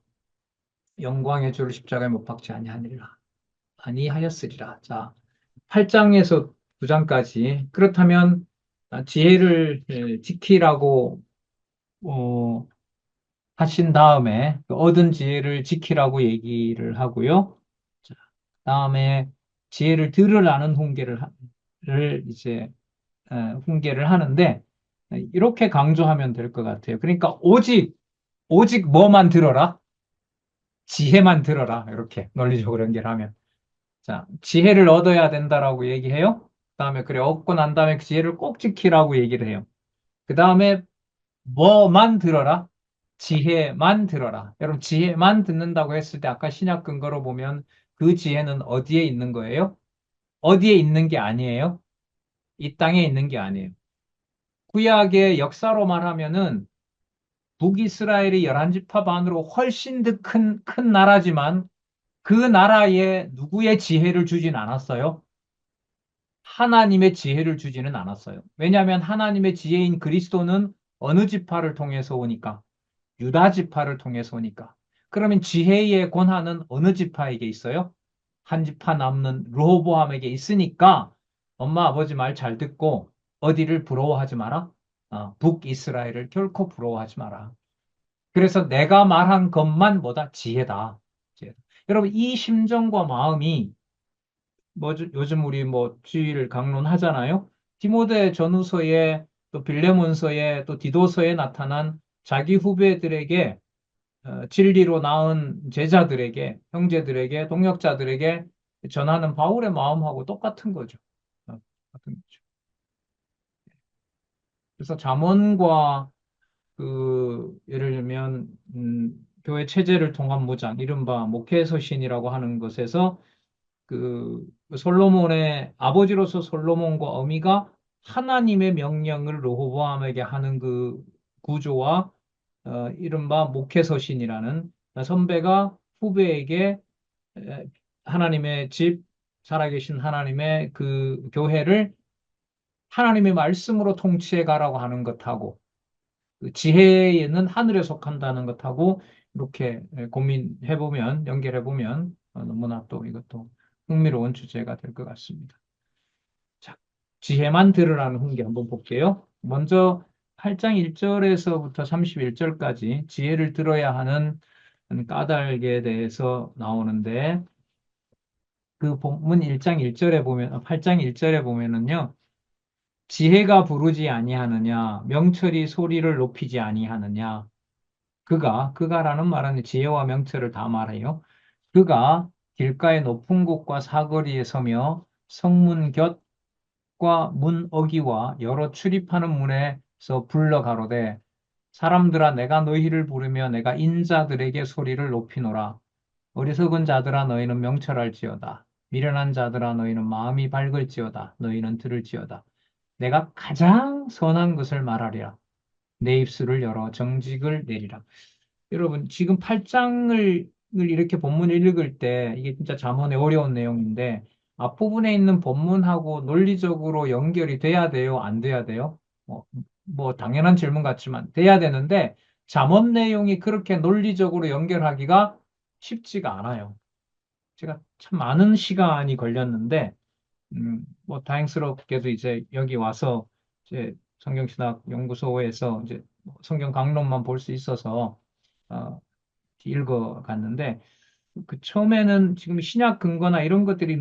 Speaker 1: 영광의 주를 십자가에 못 박지 아니하였으리라. 자, 8장에서 9장까지. 그렇다면 지혜를 지키라고 어, 하신 다음에 그 얻은 지혜를 지키라고 얘기를 하고요. 자, 다음에 지혜를 들으라는 훈계를 이제 훈계를 하는데 이렇게 강조하면 될 것 같아요. 그러니까 오직 뭐만 들어라? 지혜만 들어라. 이렇게 논리적으로 연결하면. 자, 지혜를 얻어야 된다라고 얘기해요. 그다음에 그래 얻고 난 다음에 그 지혜를 꼭 지키라고 얘기를 해요. 그다음에 뭐만 들어라? 지혜만 들어라. 여러분, 지혜만 듣는다고 했을 때 아까 신약 근거로 보면 그 지혜는 어디에 있는 거예요? 어디에 있는 게 아니에요? 이 땅에 있는 게 아니에요. 구약의 역사로 말하면은 북이스라엘이 11지파 반으로 훨씬 더 큰 나라지만 그 나라에 누구의 지혜를 주진 않았어요? 하나님의 지혜를 주지는 않았어요. 왜냐하면 하나님의 지혜인 그리스도는 어느 지파를 통해서 오니까? 유다 지파를 통해서 오니까. 그러면 지혜의 권한은 어느 지파에게 있어요? 한 지파 남는 르호보암에게 있으니까 엄마 아버지 말 잘 듣고 어디를 부러워하지 마라. 북이스라엘을 결코 부러워하지 마라. 그래서 내가 말한 것만 뭐다? 지혜다. 지혜다. 여러분 이 심정과 마음이 요즘 우리 뭐 주의를 강론하잖아요. 디모데 전후서에 또 빌레몬서에 또 디도서에 나타난 자기 후배들에게 진리로 낳은 제자들에게 형제들에게 동역자들에게 전하는 바울의 마음하고 똑같은 거죠. 똑같은 거죠. 그래서 잠언과 그 예를 들면 교회 체제를 통한 무장, 이른바 목회서신이라고 하는 것에서 그 솔로몬의 아버지로서 솔로몬과 어미가 하나님의 명령을 르호보암에게 하는 그 구조와 이른바 목회서신이라는 선배가 후배에게 에, 하나님의 집, 살아계신 하나님의 그 교회를 하나님의 말씀으로 통치해 가라고 하는 것하고 그 지혜에는 하늘에 속한다는 것하고 이렇게 고민해 보면 연결해 보면 너무나 또 이것도 흥미로운 주제가 될 것 같습니다. 자, 지혜만 들으라는 훈계 한번 볼게요. 먼저 8장 1절에서부터 31절까지 지혜를 들어야 하는 까닭에 대해서 나오는데 그 본문 1장 1절에 보면 8장 1절에 보면은요. 지혜가 부르지 아니하느냐 명철이 소리를 높이지 아니하느냐 그가라는 말은 지혜와 명철을 다 말해요. 그가 길가의 높은 곳과 사거리에 서며 성문 곁과 문 어기와 여러 출입하는 문에서 불러 가로되 사람들아 내가 너희를 부르며 내가 인자들에게 소리를 높이노라. 어리석은 자들아 너희는 명철할지어다. 미련한 자들아 너희는 마음이 밝을지어다. 너희는 들을지어다. 내가 가장 선한 것을 말하리라. 내 입술을 열어 정직을 내리라. 여러분, 지금 8장을 이렇게 본문을 읽을 때 이게 진짜 잠언의 어려운 내용인데 앞부분에 있는 본문하고 논리적으로 연결이 돼야 돼요? 안 돼야 돼요? 뭐 당연한 질문 같지만 돼야 되는데 잠언 내용이 그렇게 논리적으로 연결하기가 쉽지가 않아요. 제가 참 많은 시간이 걸렸는데 뭐 다행스럽게도 이제 여기 와서 이제 성경신학 연구소에서 이제 성경 강론만 볼 수 있어서 어, 읽어갔는데 그 처음에는 지금 신약 근거나 이런 것들이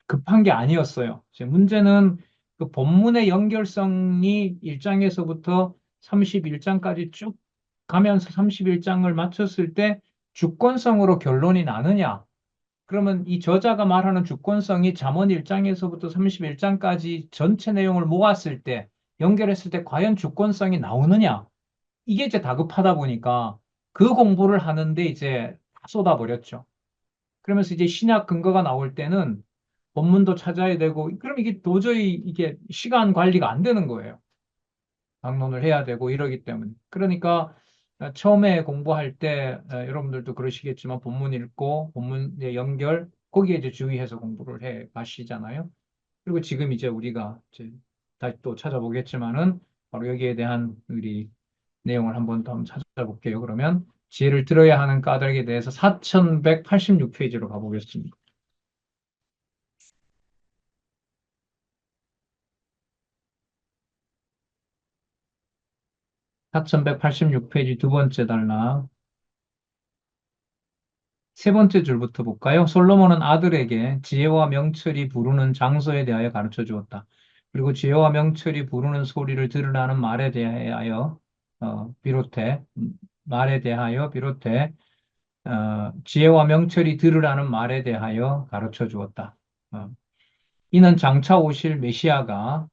Speaker 1: 급한 게 아니었어요. 이제 문제는 그 본문의 연결성이 1장에서부터 31장까지 쭉 가면서 31장을 마쳤을 때 주권성으로 결론이 나느냐? 그러면 이 저자가 말하는 주권성이 잠언 1장에서부터 31장까지 전체 내용을 모았을 때, 연결했을 때 과연 주권성이 나오느냐? 이게 이제 다급하다 보니까 그 공부를 하는데 이제 다 쏟아버렸죠. 그러면서 이제 신약 근거가 나올 때는 본문도 찾아야 되고, 그럼 이게 도저히 이게 시간 관리가 안 되는 거예요. 강론을 해야 되고 이러기 때문에. 그러니까 처음에 공부할 때 여러분들도 그러시겠지만 본문 읽고 본문의 연결 거기에 이제 주의해서 공부를 해 가시잖아요. 그리고 지금 이제 우리가 이제 다시 또 찾아보겠지만은 바로 여기에 대한 우리 내용을 한번 더 찾아볼게요. 그러면 지혜를 들어야 하는 까닭에 대해서 4186페이지로 가보겠습니다. 4186페이지 두 번째 단락. 세 번째 줄부터 볼까요? 솔로몬은 아들에게 지혜와 명철이 부르는 장소에 대하여 가르쳐 주었다. 그리고 지혜와 명철이 부르는 소리를 들으라는 말에 대하여 비롯해 말에 대하여 비롯해 지혜와 명철이 들으라는 말에 대하여 가르쳐 주었다. 어, 이는 장차 오실 메시아가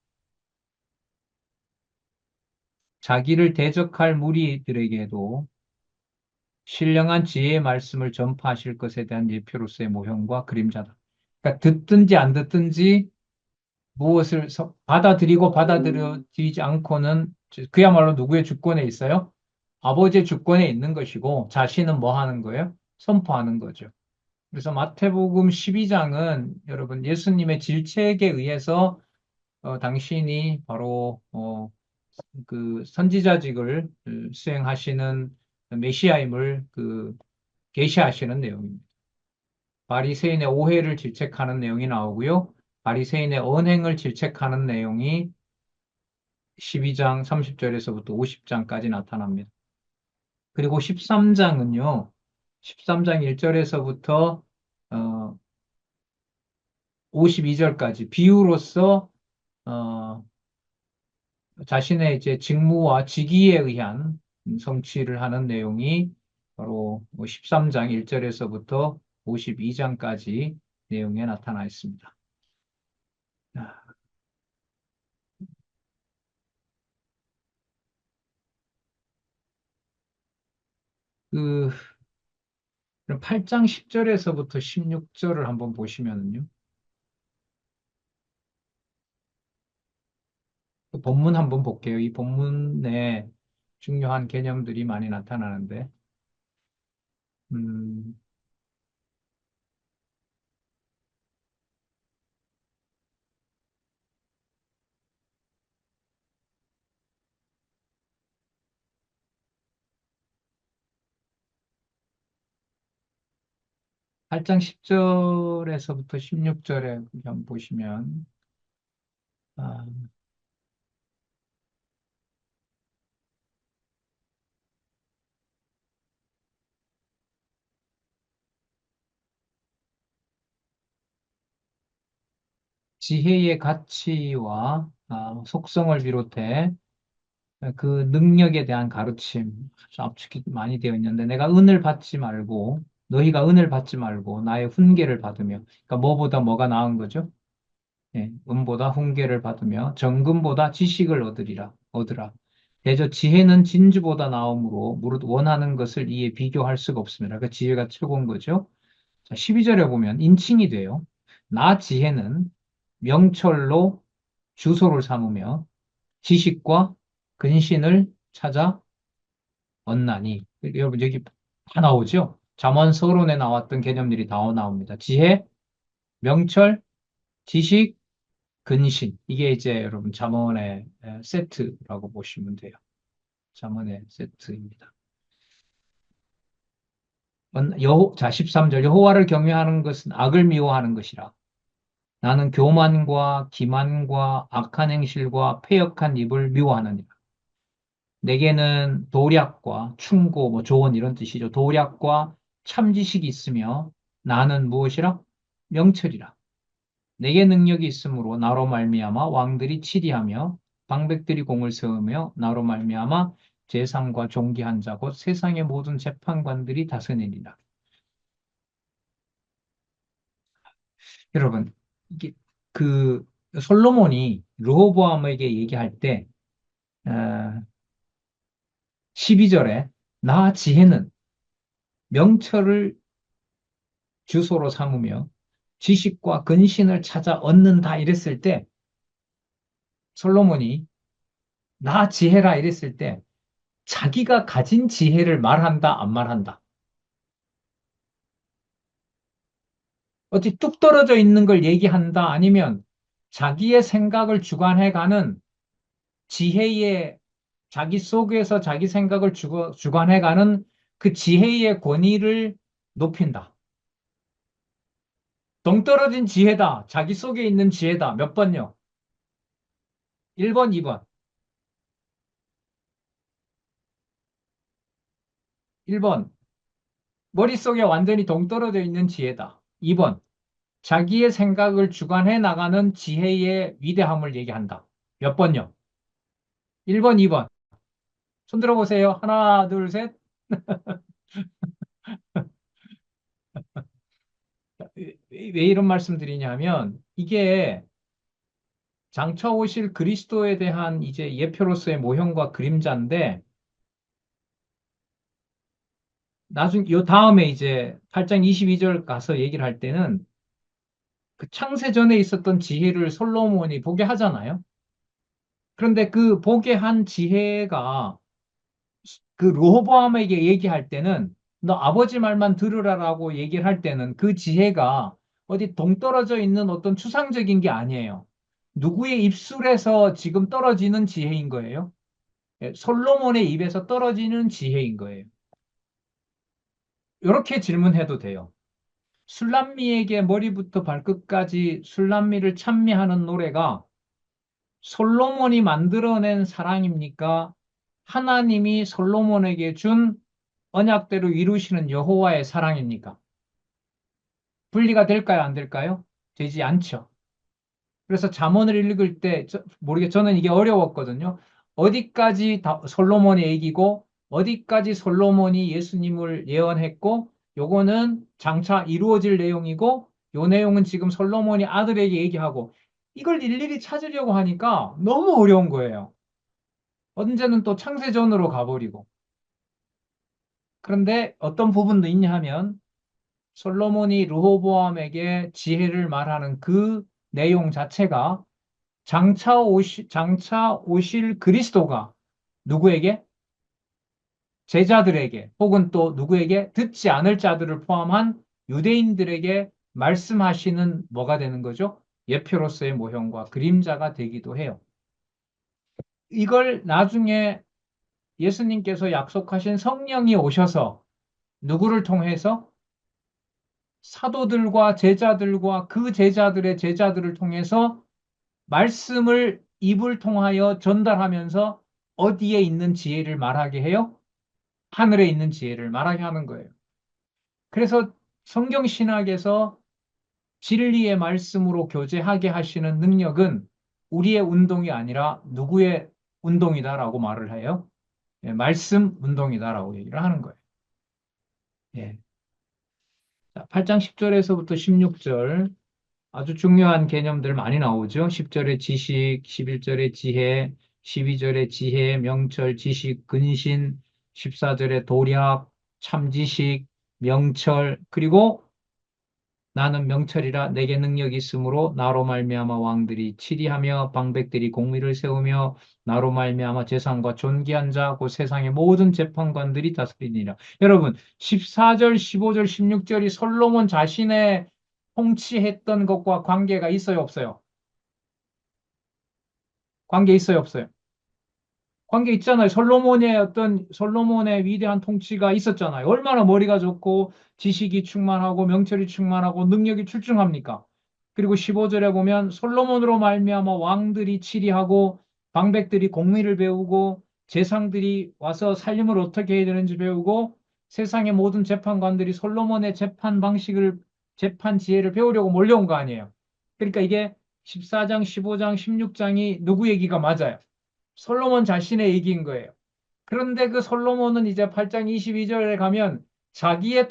Speaker 1: 자기를 대적할 무리들에게도 신령한 지혜의 말씀을 전파하실 것에 대한 예표로서의 모형과 그림자다. 그러니까 듣든지 안 듣든지 무엇을 받아들이고 받아들이지 않고는 그야말로 누구의 주권에 있어요? 아버지의 주권에 있는 것이고 자신은 뭐 하는 거예요? 선포하는 거죠. 그래서 마태복음 12장은 여러분 예수님의 질책에 의해서 당신이 바로 그 선지자직을 수행하시는 메시아임을 계시하시는 내용입니다. 바리새인의 오해를 질책하는 내용이 나오고요. 바리새인의 언행을 질책하는 내용이 12장 30절에서부터 50장까지 나타납니다. 그리고 13장은요. 13장 1절에서부터 52절까지 비유로서 어, 자신의 이제 직무와 직위에 의한 성취를 하는 내용이 바로 13장 1절에서부터 52장까지 내용에 나타나 있습니다. 그 8장 10절에서부터 16절을 한번 보시면요. 그 본문 한번 볼게요. 이 본문에 중요한 개념들이 많이 나타나는데, 음, 팔장 10절에서부터 16절에 한번 보시면, 아, 지혜의 가치와 속성을 비롯해 그 능력에 대한 가르침, 아주 압축이 많이 되어 있는데, 내가 은을 받지 말고, 너희가 은을 받지 말고, 나의 훈계를 받으며, 그러니까 뭐보다 뭐가 나은 거죠? 예, 은보다 훈계를 받으며 정금보다 지식을 얻으라. 대저 지혜는 진주보다 나음으로 무릇 원하는 것을 이에 비교할 수가 없습니다. 그 지혜가 최고인 거죠. 자, 12절에 보면 인칭이 돼요. 나 지혜는 명철로 주소를 삼으며 지식과 근신을 찾아 얻나니. 여러분 여기 다 나오죠? 잠언 서론에 나왔던 개념들이 다 나옵니다. 지혜, 명철, 지식, 근신. 이게 이제 여러분 잠언의 세트라고 보시면 돼요. 잠언의 세트입니다. 자, 13절. 여호와를 경외하는 것은 악을 미워하는 것이라. 나는 교만과 기만과 악한 행실과 패역한 입을 미워하느니라. 내게는 도략과 충고, 뭐 조언 이런 뜻이죠. 도략과 참지식이 있으며 나는 무엇이라? 명철이라. 내게 능력이 있으므로 나로 말미암아 왕들이 치리하며 방백들이 공을 세우며 나로 말미암아 재상과 존귀한 자 곧 세상의 모든 재판관들이 다스리리라. 여러분 이게 그 솔로몬이 르호보암에게 얘기할 때 어, 12절에 나 지혜는 명철을 주소로 삼으며 지식과 근신을 찾아 얻는다 이랬을 때 솔로몬이 나 지혜라 이랬을 때 자기가 가진 지혜를 말한다, 안 말한다. 어디 뚝 떨어져 있는 걸 얘기한다, 아니면 자기의 생각을 주관해가는 지혜의, 자기 속에서 자기 생각을 주관해가는 그 지혜의 권위를 높인다. 동떨어진 지혜다. 자기 속에 있는 지혜다. 몇 번요? 1번, 2번. 1번, 머릿속에 완전히 동떨어져 있는 지혜다. 2번, 자기의 생각을 주관해 나가는 지혜의 위대함을 얘기한다. 몇 번요? 1번, 2번. 손 들어보세요. 하나, 둘, 셋. 왜 이런 말씀 드리냐면, 이게 장차 오실 그리스도에 대한 이제 예표로서의 모형과 그림자인데, 요 다음에 이제 8장 22절 가서 얘기를 할 때는 그 창세 전에 있었던 지혜를 솔로몬이 보게 하잖아요. 그런데 그 보게 한 지혜가 그 르호보암에게 얘기할 때는 너 아버지 말만 들으라라고 얘기를 할 때는 그 지혜가 어디 동떨어져 있는 어떤 추상적인 게 아니에요. 누구의 입술에서 지금 떨어지는 지혜인 거예요. 예, 솔로몬의 입에서 떨어지는 지혜인 거예요. 이렇게 질문해도 돼요. 술람미에게 머리부터 발끝까지 술람미를 찬미하는 노래가 솔로몬이 만들어낸 사랑입니까? 하나님이 솔로몬에게 준 언약대로 이루시는 여호와의 사랑입니까? 분리가 될까요? 안 될까요? 되지 않죠. 그래서 잠언을 읽을 때 저는 이게 어려웠거든요. 어디까지 솔로몬의 얘기고 어디까지 솔로몬이 예수님을 예언했고 요거는 장차 이루어질 내용이고 요 내용은 지금 솔로몬이 아들에게 얘기하고 이걸 일일이 찾으려고 하니까 너무 어려운 거예요. 언제는 또 창세전으로 가버리고. 그런데 어떤 부분도 있냐 하면 솔로몬이 르호보암에게 지혜를 말하는 그 내용 자체가 장차 오실 그리스도가 누구에게? 제자들에게 혹은 또 누구에게? 듣지 않을 자들을 포함한 유대인들에게 말씀하시는 뭐가 되는 거죠? 예표로서의 모형과 그림자가 되기도 해요. 이걸 나중에 예수님께서 약속하신 성령이 오셔서 누구를 통해서? 사도들과 제자들과 그 제자들의 제자들을 통해서 말씀을 입을 통하여 전달하면서 어디에 있는 지혜를 말하게 해요? 하늘에 있는 지혜를 말하게 하는 거예요. 그래서 성경 신학에서 진리의 말씀으로 교제하게 하시는 능력은 우리의 운동이 아니라 누구의 운동이다라고 말을 해요? 예, 말씀 운동이다라고 얘기를 하는 거예요. 예. 자, 8장 10절에서부터 16절 아주 중요한 개념들 많이 나오죠. 10절의 지식, 11절의 지혜, 12절의 지혜, 명철, 지식, 근신, 14절의 도략, 참지식, 명철, 그리고 나는 명철이라 내게 능력이 있으므로 나로 말미암아 왕들이 치리하며 방백들이 공의를 세우며 나로 말미암아 재상과 존귀한 자 곧 세상의 모든 재판관들이 다스리니라. 여러분 14절, 15절, 16절이 솔로몬 자신의 통치했던 것과 관계가 있어요, 없어요? 관계 있어요, 없어요? 관계 있잖아요. 솔로몬의 위대한 통치가 있었잖아요. 얼마나 머리가 좋고 지식이 충만하고 명철이 충만하고 능력이 출중합니까? 그리고 15절에 보면 솔로몬으로 말미암아 왕들이 치리하고 방백들이 공의를 배우고 재상들이 와서 살림을 어떻게 해야 되는지 배우고 세상의 모든 재판관들이 솔로몬의 재판 지혜를 배우려고 몰려온 거 아니에요. 그러니까 이게 14장, 15장, 16장이 누구 얘기가 맞아요? 솔로몬 자신의 얘기인 거예요. 그런데 그 솔로몬은 이제 8장 22절에 가면 자기의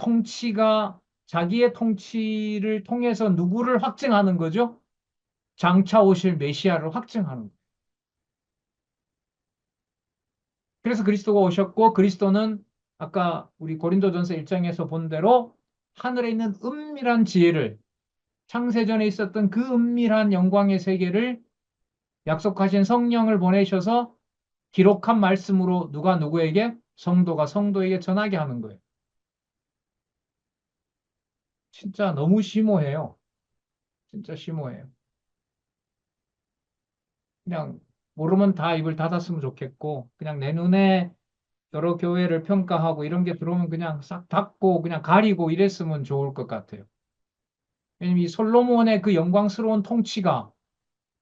Speaker 1: 통치를 통해서 누구를 확증하는 거죠? 장차 오실 메시아를 확증하는 거예요. 그래서 그리스도가 오셨고 그리스도는 아까 우리 고린도전서 1장에서 본 대로 하늘에 있는 은밀한 지혜를 창세전에 있었던 그 은밀한 영광의 세계를 약속하신 성령을 보내셔서 기록한 말씀으로 누가 누구에게? 성도가 성도에게 전하게 하는 거예요. 진짜 너무 심오해요. 진짜 심오해요. 그냥 모르면 다 입을 닫았으면 좋겠고, 그냥 내 눈에 여러 교회를 평가하고 이런 게 들어오면 그냥 싹 닫고 그냥 가리고 이랬으면 좋을 것 같아요. 왜냐면 이 솔로몬의 그 영광스러운 통치가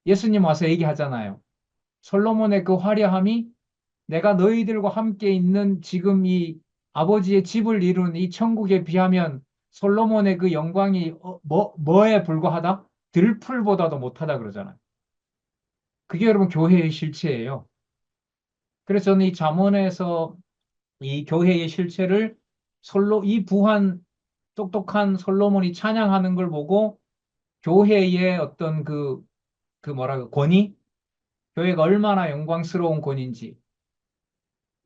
Speaker 1: 예수님 와서 얘기하잖아요. 솔로몬의 그 화려함이 내가 너희들과 함께 있는 지금 이 아버지의 집을 이룬 이 천국에 비하면 솔로몬의 그 영광이 뭐에 불과하다? 들풀보다도 못하다 그러잖아요. 그게 여러분 교회의 실체예요. 그래서 저는 이 잠언에서 이 교회의 실체를 이 부한 똑똑한 솔로몬이 찬양하는 걸 보고 교회의 어떤 그 뭐라 권위? 교회가 얼마나 영광스러운 권위인지.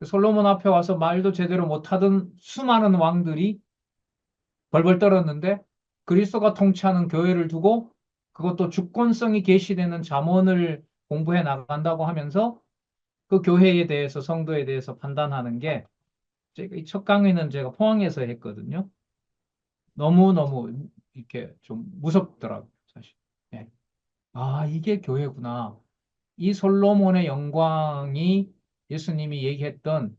Speaker 1: 솔로몬 앞에 와서 말도 제대로 못하던 수많은 왕들이 벌벌 떨었는데 그리스도가 통치하는 교회를 두고 그것도 주권성이 계시되는 잠언을 공부해 나간다고 하면서 그 교회에 대해서 성도에 대해서 판단하는 게 제가 이 첫 강의는 제가 포항에서 했거든요. 너무너무 이렇게 좀 무섭더라고요, 사실. 예. 아, 이게 교회구나. 이 솔로몬의 영광이 예수님이 얘기했던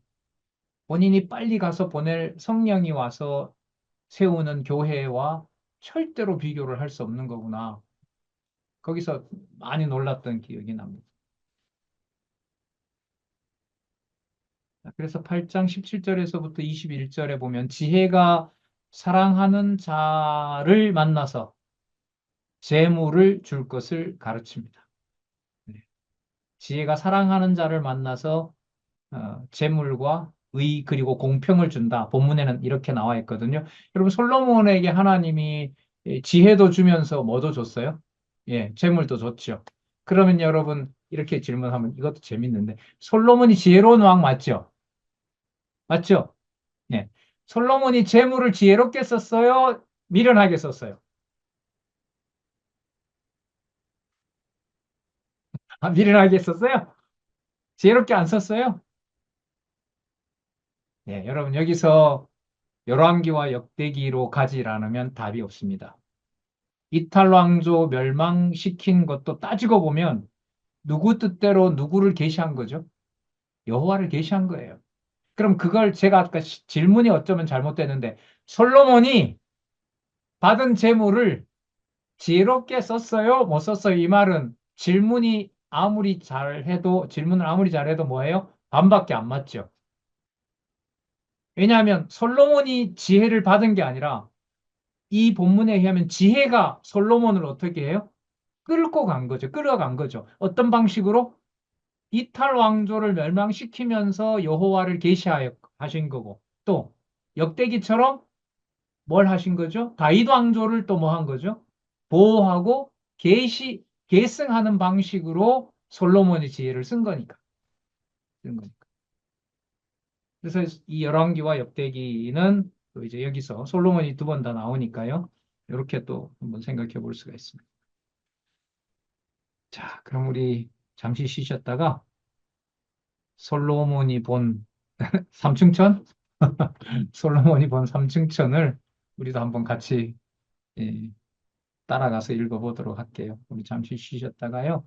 Speaker 1: 본인이 빨리 가서 보낼 성령이 와서 세우는 교회와 절대로 비교를 할 수 없는 거구나. 거기서 많이 놀랐던 기억이 납니다. 그래서 8장 17절에서부터 21절에 보면 지혜가 사랑하는 자를 만나서 재물을 줄 것을 가르칩니다. 네. 지혜가 사랑하는 자를 만나서 재물과 의 그리고 공평을 준다. 본문에는 이렇게 나와 있거든요. 여러분 솔로몬에게 하나님이 지혜도 주면서 뭐도 줬어요? 예, 재물도 줬죠. 그러면 여러분 이렇게 질문하면 이것도 재밌는데 솔로몬이 지혜로운 왕 맞죠? 맞죠? 예. 솔로몬이 재물을 지혜롭게 썼어요? 미련하게 썼어요? 아, 미련하게 썼어요? 지혜롭게 안 썼어요? 예, 여러분 여기서 열왕기와 역대기로 가지 않으면 답이 없습니다. 이탈 왕조 멸망시킨 것도 따지고 보면 누구 뜻대로 누구를 계시한 거죠? 여호와를 계시한 거예요. 그럼 그걸 제가 아까 질문이 어쩌면 잘못됐는데 솔로몬이 받은 재물을 지혜롭게 썼어요? 못 썼어요? 이 말은 질문을 아무리 잘해도 뭐예요? 반밖에 안 맞죠. 왜냐하면 솔로몬이 지혜를 받은 게 아니라 이 본문에 의하면 지혜가 솔로몬을 어떻게 해요? 끌고 간 거죠. 끌어간 거죠. 어떤 방식으로? 이탈 왕조를 멸망시키면서 여호와를 계시하신 거고 또 역대기처럼 뭘 하신 거죠? 다윗 왕조를 또 뭐 한 거죠? 보호하고 계승하는 방식으로 솔로몬의 지혜를 쓴 거니까. 쓴 거니까. 그래서 이 열왕기와 역대기는 또 이제 여기서 솔로몬이 두 번 다 나오니까요. 이렇게 또 한번 생각해 볼 수가 있습니다. 자, 그럼 우리 잠시 쉬셨다가 솔로몬이 본 삼층천? 솔로몬이 본 삼층천을 우리도 한번 같이 예, 따라가서 읽어보도록 할게요. 우리 잠시 쉬셨다가요.